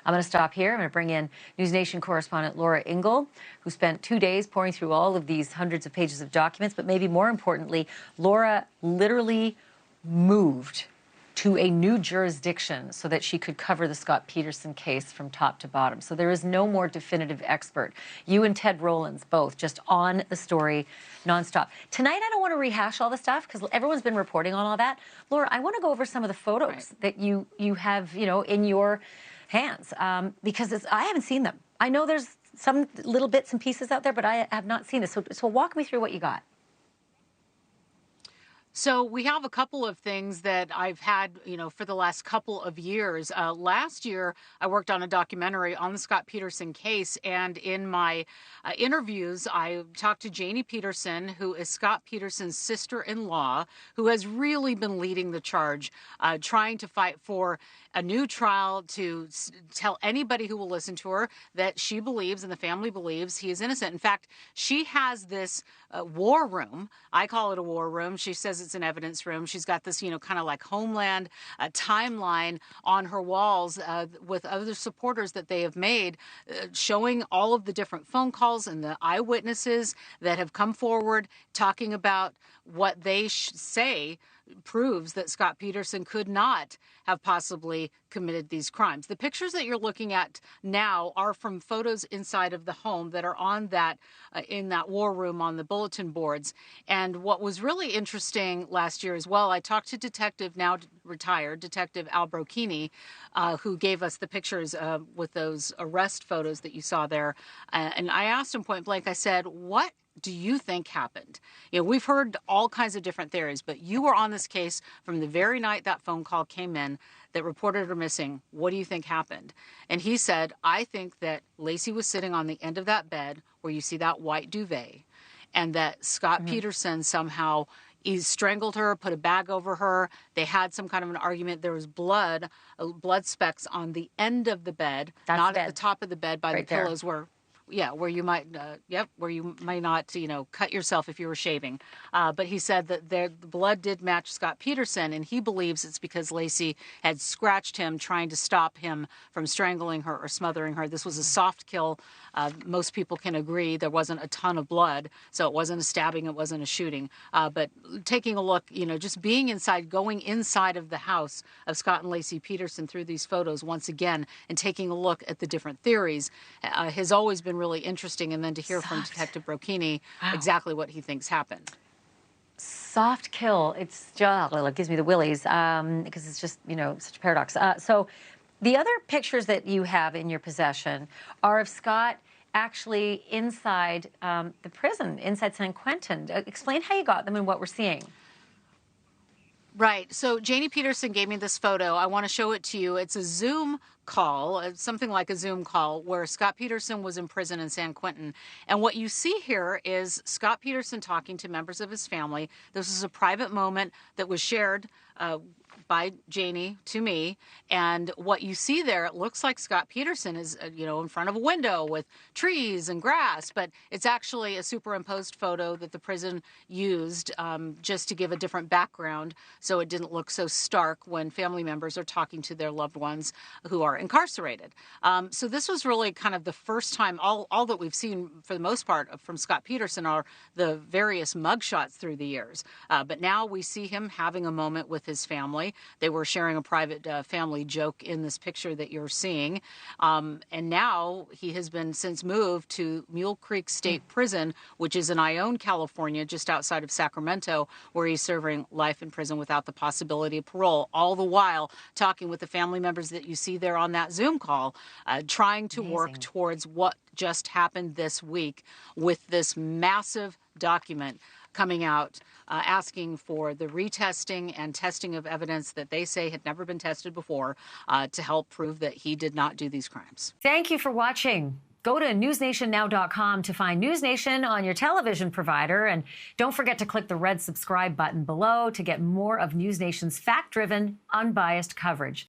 I'm going to stop here. I'm going to bring in NewsNation correspondent Laura Ingle, who spent 2 days pouring through all of these hundreds of pages of documents. But maybe more importantly, Laura literally moved to a new jurisdiction so that she could cover the Scott Peterson case from top to bottom. So there is no more definitive expert. You and Ted Rowlands both just on the story nonstop. Tonight, I don't want to rehash all the stuff because everyone's been reporting on all that. Laura, I want to go over some of the photos that you have, in your hands because I haven't seen them. I know there's some little bits and pieces out there, but I have not seen this. So walk me through what you got. So we have a couple of things that I've had, for the last couple of years. Last year, I worked on a documentary on the Scott Peterson case. And in my interviews, I talked to Janie Peterson, who is Scott Peterson's sister-in-law, who has really been leading the charge, trying to fight for a new trial to tell anybody who will listen to her that she believes and the family believes he is innocent. In fact, she has this war room. I call it a war room. She says it's an evidence room. She's got this, kind of like Homeland timeline on her walls with other supporters that they have made, showing all of the different phone calls and the eyewitnesses that have come forward talking about what they say proves that Scott Peterson could not have possibly committed these crimes. The pictures that you're looking at now are from photos inside of the home that are on that in that war room on the bulletin boards. And what was really interesting last year as well, I talked to Detective, now retired, Detective Al Brocchini, who gave us the pictures with those arrest photos that you saw there. And I asked him point blank, I said, what do you think happened? We've heard all kinds of different theories, but you were on this case from the very night that phone call came in that reported her missing. What do you think happened? And he said, I think that Laci was sitting on the end of that bed where you see that white duvet, and that Scott Peterson somehow he strangled her, put a bag over her. They had some kind of an argument. There was blood specks on the end of the bed, not at the top of the bed by the pillows where you might, where you might not, cut yourself if you were shaving. But he said that the blood did match Scott Peterson, and he believes it's because Laci had scratched him, trying to stop him from strangling her or smothering her. This was a soft kill. Most people can agree there wasn't a ton of blood, so it wasn't a stabbing, it wasn't a shooting. But taking a look, just being inside, going inside of the house of Scott and Laci Peterson through these photos once again, and taking a look at the different theories has always been really interesting. And then to hear from Detective Brocchini exactly what he thinks happened. Soft kill. It's just, it gives me the willies because it's just, such a paradox. So the other pictures that you have in your possession are of Scott actually inside the prison, inside San Quentin. Explain how you got them and what we're seeing. Right. So Janie Peterson gave me this photo. I want to show it to you. It's a Zoom call, something like a Zoom call, where Scott Peterson was in prison in San Quentin. And what you see here is Scott Peterson talking to members of his family. This is a private moment that was shared by Janie to me. And what you see there, it looks like Scott Peterson is, in front of a window with trees and grass, but it's actually a superimposed photo that the prison used just to give a different background so it didn't look so stark when family members are talking to their loved ones who are incarcerated. So this was really kind of the first time, all that we've seen for the most part from Scott Peterson are the various mugshots through the years. But now we see him having a moment with his family. They were sharing a private family joke in this picture that you're seeing. And now he has been since moved to Mule Creek State Prison, which is in Ione, California, just outside of Sacramento, where he's serving life in prison without the possibility of parole, all the while talking with the family members that you see there on that Zoom call, trying to work towards what just happened this week with this massive document coming out, asking for the retesting and testing of evidence that they say had never been tested before to help prove that he did not do these crimes. Thank you for watching. Go to newsnationnow.com to find NewsNation on your television provider. And don't forget to click the red subscribe button below to get more of NewsNation's fact-driven, unbiased coverage.